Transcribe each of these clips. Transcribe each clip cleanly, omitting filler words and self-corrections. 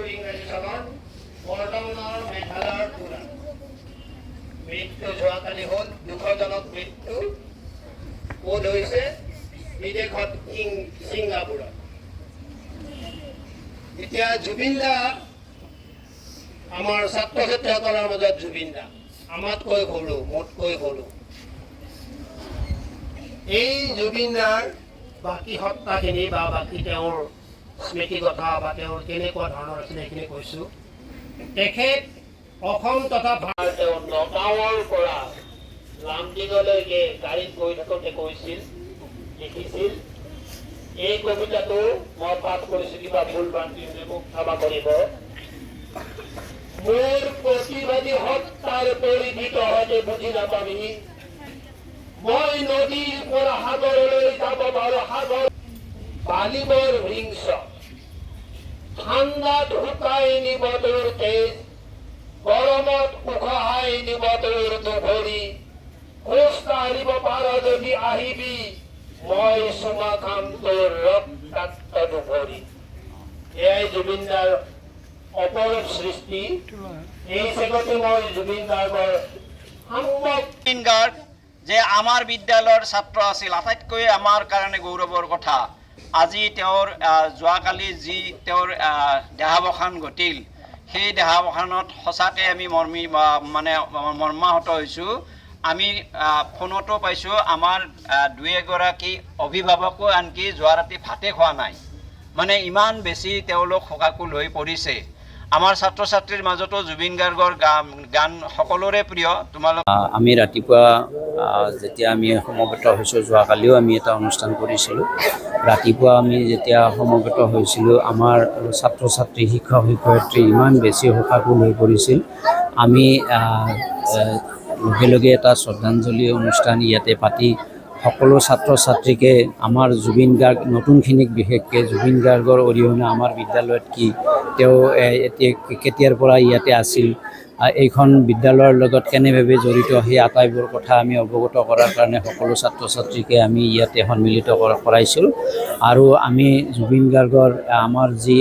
ইংৰাজী চনত বৰ্তমানৰ মেঘালয়ৰ পুৰা মৃত্যু যোৱাকালি হ'ল দুখজনক মৃত্যু ক'ত হৈছে বিদেশত ছিংগাপুৰত। এতিয়া জুবিন দা আমাৰ ছাত্ৰ ছাত্ৰীসকলৰ মাজত জুবিন দা আমাতকৈ সৰু মোতকৈ সৰু। এই জুবিন দাৰ বাকী সত্তাখিনি বা বাকী তেওঁৰ স্মৃতি কথা বা তেওঁৰ কেনেকুৱা ধৰণৰ আছিলে সেইখিনি কৈছোঁ। তেখেত অসম তথা তেওঁ নগাঁৱৰ পৰা লামডিঙলৈকে গাড়ীত গৈ থাকোঁতে কৈছিল, লিখিছিল। এই কবিতাটো মই পাঠ কৰিছোঁ, কিবা ভুল ভ্ৰান্তি মোক ক্ষমা কৰিব। মোৰ প্ৰতিবাদী সত্তাৰ পৰিধি তহঁতে বুজি নাপাবি, মই নদীৰ পৰা সাগৰলৈ যাব পাৰোঁ, সাগৰ বালিবৰ হিংস ঠাণ্ডাত শুকাই নিব তোৰ তেজ, গৰমত উখহাই নিব তোৰ দুভৰি, খোজ কাঢ়িব পাৰ যদি আহিবি, মই চুমা খাম তোৰ ৰক্তাক্ত দুভৰি। এয়াই জুবিন দাৰ অপৰূপ সৃষ্টি। এই চেগতে মই জুবিন গাৰ্গৰ জুবিন গাৰ্গ যে আমাৰ বিদ্যালয়ৰ ছাত্ৰ আছিল, আটাইতকৈ আমাৰ কাৰণে গৌৰৱৰ কথা। আজি তেওঁৰ যোৱাকালি যি তেওঁৰ দেহাৱসান ঘটিল, সেই দেহাৱসানত সঁচাকৈ আমি মৰ্মাহত হৈছোঁ। আমি ফোনতো পাইছোঁ আমাৰ দুই এগৰাকী অভিভাৱকো আনকি যোৱা ৰাতি ভাতে খোৱা নাই, মানে ইমান বেছি তেওঁলোক শোকাকুল হৈ পৰিছে। আমাৰ ছাত্ৰ ছাত্ৰীৰ মাজতো জুবিন গাৰ্গৰ গান সকলোৰে প্ৰিয়। তোমালোক আমি ৰাতিপুৱা যেতিয়া আমি সমবেত হৈছোঁ, যোৱাকালিও আমি এটা অনুষ্ঠান কৰিছিলোঁ। ৰাতিপুৱা আমি যেতিয়া সমবেত হৈছিলোঁ, আমাৰ ছাত্ৰ ছাত্ৰী শিক্ষক শিক্ষয়িত্ৰী ইমান বেছি শোকাকুল হৈ পৰিছিল। আমি লগে লগে এটা শ্ৰদ্ধাঞ্জলি অনুষ্ঠান ইয়াতে পাতি সকলো ছাত্ৰ ছাত্ৰীকে আমাৰ জুবিন গাৰ্গ, নতুনখিনিক বিশেষকৈ জুবিন গাৰ্গৰ অৰিহণা আমাৰ বিদ্যালয়ত কি, তেওঁ এতিয়া কেতিয়াৰ পৰা ইয়াতে আছিল, এইখন বিদ্যালয়ৰ লগত কেনেভাৱে জড়িত, সেই আটাইবোৰ কথা আমি অৱগত কৰাৰ কাৰণে সকলো ছাত্ৰ ছাত্ৰীকে আমি ইয়াতে সন্মিলিত কৰাইছিলোঁ। আৰু আমি জুবিন গাৰ্গৰ আমাৰ যি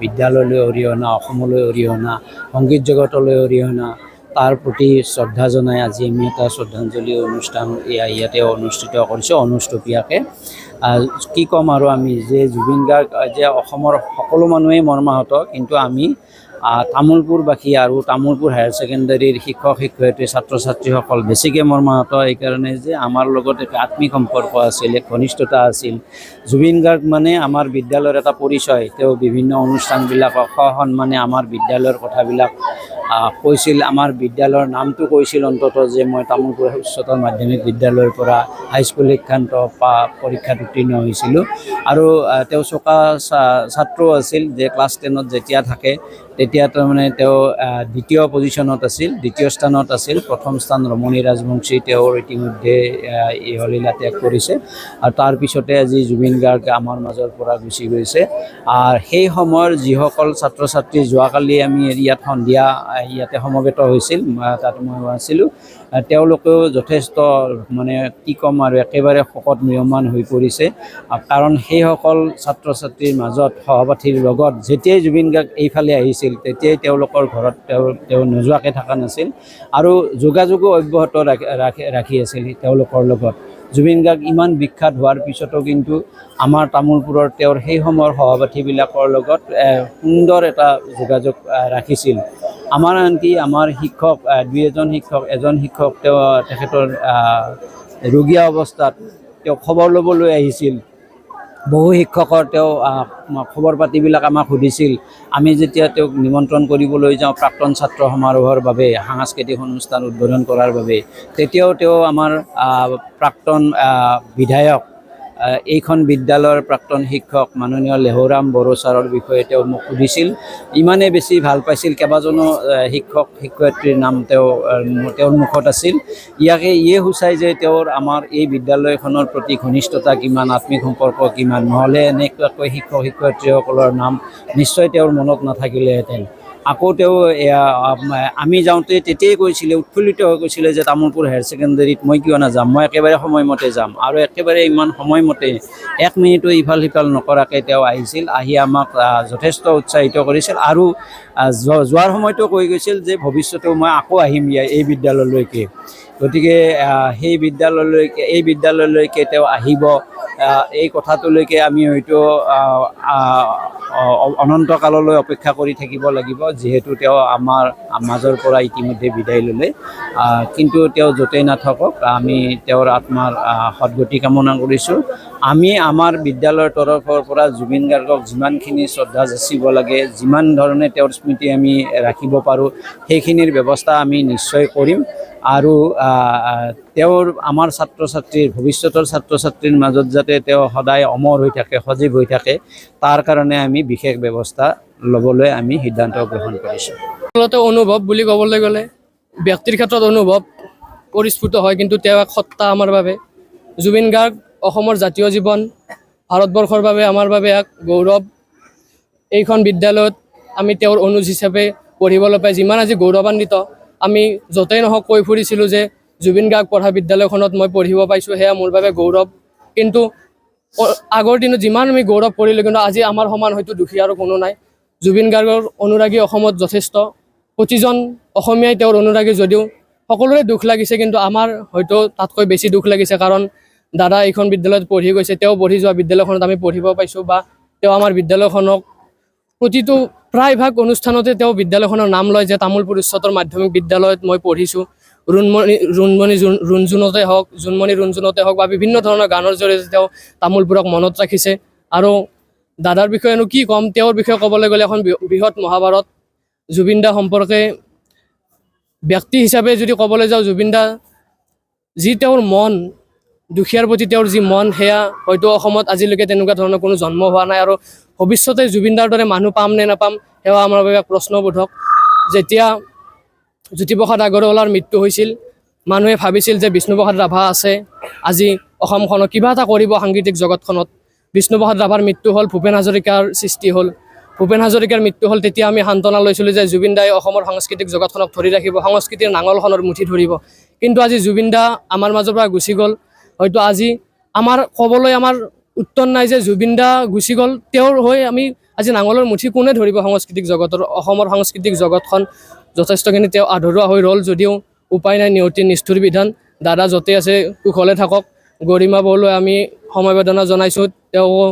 বিদ্যালয়লৈ অৰিহণা, অসমলৈ অৰিহণা, সংগীত জগতলৈ অৰিহণা, তাৰ প্ৰতি শ্ৰদ্ধা জনাই আজি আমি এটা শ্ৰদ্ধাঞ্জলি অনুষ্ঠান ইয়াতে অনুষ্ঠিত কৰিছোঁ অনুষ্টুপীয়াকৈ। কি ক'ম আৰু আমি যে জুবিন গাৰ্গ যে অসমৰ সকলো মানুহেই মৰ্মাহত, কিন্তু আমি তামোলপুৰবাসী আৰু তামোলপুৰ হায়াৰ ছেকেণ্ডাৰীৰ শিক্ষক শিক্ষয়িত্ৰী ছাত্ৰ ছাত্ৰীসকল বেছিকৈ মৰ্মাহত এইকাৰণে যে আমাৰ লগত এটা আত্মিক সম্পৰ্ক আছিল, এক ঘনিষ্ঠতা আছিল। জুবিন গাৰ্গ মানে আমাৰ বিদ্যালয়ৰ এটা পৰিচয়। তেওঁ বিভিন্ন অনুষ্ঠানবিলাকক সসন্মানে আমাৰ বিদ্যালয়ৰ কথাবিলাক কৈছিল, আমাৰ বিদ্যালয়ৰ নামটো কৈছিল অন্ততঃ যে মই তামোলপুৰ উচ্চতৰ মাধ্যমিক বিদ্যালয়ৰ পৰা হাইস্কুল শিক্ষান্ত পৰীক্ষাত উত্তীৰ্ণ হৈছিলোঁ। আৰু তেওঁ চোকা ছাত্ৰও আছিল, যে ক্লাছ 10ত যেতিয়া থাকে তেতিয়া তাৰমানে তেওঁ দ্বিতীয় পজিশ্যনত আছিল, দ্বিতীয় স্থানত আছিল। প্ৰথম স্থান ৰমণী ৰাজবংশী, তেওঁৰ ইতিমধ্যে ইহলীলা ত্যাগ কৰিছে। আৰু তাৰপিছতে আজি জুবিন গাৰ্গ আমাৰ মাজৰ পৰা গুচি গৈছে। সেই সময়ৰ যিসকল ছাত্ৰ ছাত্ৰী যোৱাকালি আমি ইয়াত সন্ধিয়া ইয়াতে সমবেত হৈছিল, তাত মই আছিলোঁ, তেওঁলোকেও যথেষ্ট মানে কি ক'ম আৰু একেবাৰে শোকত ম্ৰিয়মাণ হৈ পৰিছে। কাৰণ সেইসকল ছাত্ৰ ছাত্ৰীৰ মাজত সহপাঠীৰ লগত যেতিয়াই জুবিন গাৰ্গ এইফালে আহিছিল তেতিয়াই তেওঁলোকৰ ঘৰত তেওঁ নোযোৱাকৈ থকা নাছিল আৰু যোগাযোগো অব্যাহত ৰাখি আছিল তেওঁলোকৰ লগত। জুবিন গাৰ্গ ইমান বিখ্যাত হোৱাৰ পিছতো কিন্তু আমাৰ তামোলপুৰৰ তেওঁৰ সেই সময়ৰ সহপাঠীবিলাকৰ লগত সুন্দৰ এটা যোগাযোগ ৰাখিছিল। আমাৰ আনকি আমাৰ শিক্ষক দুই এজন শিক্ষক, এজন শিক্ষক তেখেতৰ ৰোগীয়া অৱস্থাত খবৰ ল'বলৈ আহিছিল। বহু শিক্ষকৰ খবৰ পাতিবিলাক আমাক সুধিছিল। আমি যেতিয়া তেওঁক নিমন্ত্ৰণ কৰিবলৈ যাওঁ প্ৰাক্তন ছাত্ৰ সমাৰোহৰ বাবে, সাংস্কৃতিক অনুষ্ঠান উদ্বোধন কৰাৰ বাবে, তেতিয়াও আমাৰ প্ৰাক্তন বিধায়ক, এইখন বিদ্যালয়ৰ প্ৰাক্তন শিক্ষক মাননীয় লেহৰাম বড়ো ছাৰৰ বিষয়ে তেওঁ মোক সুধিছিল। ইমানেই বেছি ভাল পাইছিল, কেইবাজনো শিক্ষক শিক্ষয়িত্ৰীৰ নাম তেওঁৰ মুখত আছিল। ইয়ে সূচায় যে তেওঁৰ আমাৰ এই বিদ্যালয়খনৰ প্ৰতি ঘনিষ্ঠতা কিমান, আত্মিক সম্পৰ্ক কিমান। নহ'লে এনেকুৱাকৈ শিক্ষক শিক্ষয়িত্ৰীসকলৰ নাম নিশ্চয় তেওঁৰ মনত নাথাকিলেহেঁতেন। আকৌ আমি যাওঁতে তেতিয়াই কৈছিলে, উৎফুল্লিত হৈ কৈছিলে যে তামোলপুৰ হায়াৰ ছেকেণ্ডেৰীত মই কিয় নাযাম, মই একেবাৰে সময়মতে যাম। আৰু একেবাৰে ইমান সময়মতে 1 মিনিটো ইফাল সিফাল নকৰাকৈ তেওঁ আহিছিল, আহি আমাক যথেষ্ট উৎসাহিত কৰিছিল। আৰু যোৱাৰ সময়তো কৈ গৈছিল যে ভৱিষ্যতেও মই আকৌ আহিম এই বিদ্যালয়লৈকে। গতিকে এই বিদ্যালয়লৈকে তেওঁ আহিব, এই কথাটোলৈকে আমি হয়তো অনন্তকাললৈ অপেক্ষা কৰি থাকিব লাগিব, যিহেতু তেওঁ আমাৰ মাজৰ পৰা ইতিমধ্যে বিদায় ল'লে। কিন্তু তেওঁ য'তেই নাথাকক, আমি তেওঁৰ আত্মাৰ সদ্গতি কামনা কৰিছোঁ। আমি আমাৰ বিদ্যালয়ৰ তৰফৰ পৰা জুবিন গাৰ্গক যিমানখিনি শ্ৰদ্ধা যাচিব লাগে, যিমান ধৰণে তেওঁৰ স্মৃতি আমি ৰাখিব পাৰোঁ, সেইখিনিৰ ব্যৱস্থা আমি নিশ্চয় কৰিম। আৰু তেওঁৰ আমাৰ ভৱিষ্যতৰ ছাত্ৰ ছাত্ৰীৰ মাজত যাতে তেওঁ সদায় অমৰ হৈ থাকে, সজীৱ হৈ থাকে, তাৰ কাৰণে আমি বিশেষ ব্যৱস্থা ল'বলৈ আমি সিদ্ধান্ত গ্ৰহণ কৰিছোঁ। আচলতে অনুভৱ বুলি ক'বলৈ গ'লে ব্যক্তিৰ ক্ষেত্ৰত অনুভৱ পৰিস্ফুট হয়, কিন্তু তেওঁ এক সত্তা আমাৰ বাবে। জুবিন গাৰ্গ অসমৰ জাতীয় জীৱন, ভাৰতবৰ্ষৰ বাবে আমাৰ বাবে এক গৌৰৱ। এইখন বিদ্যালয়ত আমি তেওঁৰ অনুজ হিচাপে পঢ়িবলৈ পাই যিমান আজি গৌৰৱান্বিত। আমি য'তেই নহওক কৈ ফুৰিছিলোঁ যে জুবিন গাৰ্গ পঢ়া বিদ্যালয়খনত মই পঢ়িব পাইছোঁ, সেয়া মোৰ বাবে গৌৰৱ। কিন্তু আগৰ দিনত যিমান আমি গৌৰৱ কৰিলোঁ, কিন্তু আজি আমাৰ সমান হয়তো দুখী আৰু কোনো নাই। জুবিন গাৰ্গৰ অনুৰাগী অসমত যথেষ্ট, প্ৰতিজন অসমীয়াই তেওঁৰ অনুৰাগী যদিও সকলোৰে দুখ লাগিছে, কিন্তু আমাৰ হয়তো তাতকৈ বেছি দুখ লাগিছে। কাৰণ দাদা এইখন বিদ্যালয়ত পঢ়ি গৈছে, তেওঁ পঢ়ি যোৱা বিদ্যালয়খনত আমি পঢ়িব পাইছোঁ, বা তেওঁ আমাৰ বিদ্যালয়খনক প্ৰতিটো প্ৰায়ভাগ অনুষ্ঠানতে তেওঁ বিদ্যালয়খনৰ নাম লয় যে তামোলপুৰ উচ্চতৰ মাধ্যমিক বিদ্যালয়ত মই পঢ়িছোঁ। জোনমণি ৰুণজুণতে হওক বা বিভিন্ন ধৰণৰ গানৰ জৰিয়তে তেওঁ তামোলপুৰক মনত ৰাখিছে। আৰু দাদাৰ বিষয়েনো কি ক'ম, তেওঁৰ বিষয়ে ক'বলৈ গ'লে এখন বৃহৎ মহাভাৰত। জুবিন দা সম্পৰ্কে ব্যক্তি হিচাপে যদি ক'বলৈ যাওঁ, জুবিন দা যি তেওঁৰ মন, দুখীয়াৰ প্ৰতি তেওঁৰ যি মন, সেয়া হয়তো অসমত আজিলৈকে তেনেকুৱা ধৰণৰ কোনো জন্ম হোৱা নাই। আৰু ভৱিষ্যতে জুবিন দাৰ দৰে মানুহ পাম নে নাপাম, সেয়া আমাৰ বাবে প্ৰশ্নবোধক। যেতিয়া জ্যোতিপ্ৰসাদ আগৰৱালাৰ মৃত্যু হৈছিল, মানুহে ভাবিছিল যে বিষ্ণুপ্ৰসাদ ৰাভা আছে, আজি অসমখনক কিবা এটা কৰিব সাংগীতিক জগতখনত। বিষ্ণুপ্ৰসাদ ৰাভাৰ মৃত্যু হ'ল, ভূপেন হাজৰিকাৰ সৃষ্টি হ'ল। ভূপেন হাজৰিকাৰ মৃত্যু হ'ল, তেতিয়া আমি সান্তনা লৈছিলোঁ যে জুবিন দাই অসমৰ সাংস্কৃতিক জগতখনক ধৰি ৰাখিব, সংস্কৃতিৰ নাঙলখনৰ মুঠি ধৰিব। কিন্তু আজি জুবিন দা আমাৰ মাজৰ পৰা গুচি গ'ল। হয়তো আজি আমাৰ ক'বলৈ উত্তৰ নাই যে জুবিন দা গুচি গ'ল, তেওঁৰ হৈ আমি আজি নাঙলৰ মুঠি কোনে ধৰিব সংস্কৃতিক জগতৰ। অসমৰ সাংস্কৃতিক জগতখন যথেষ্টখিনি তেওঁ আধৰুৱা হৈ ৰ'ল, যদিও উপায় নাই, নিয়তিৰ নিষ্ঠুৰ বিধান। দাদা য'তে আছে কুশলে থাকক। গৰিমা বৌলৈ আমি সমবেদনা জনাইছোঁ, তেওঁ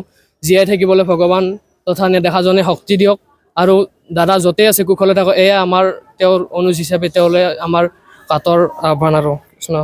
জীয়াই থাকিবলৈ ভগৱান তথা নেদেখাজনে শক্তি দিয়ক। আৰু দাদা য'তে আছে কুশলে থাকক, এয়া আমাৰ তেওঁৰ অনুজ হিচাপে তেওঁলৈ আমাৰ কাতৰ আহ্বান আৰু কৃষ্ণ।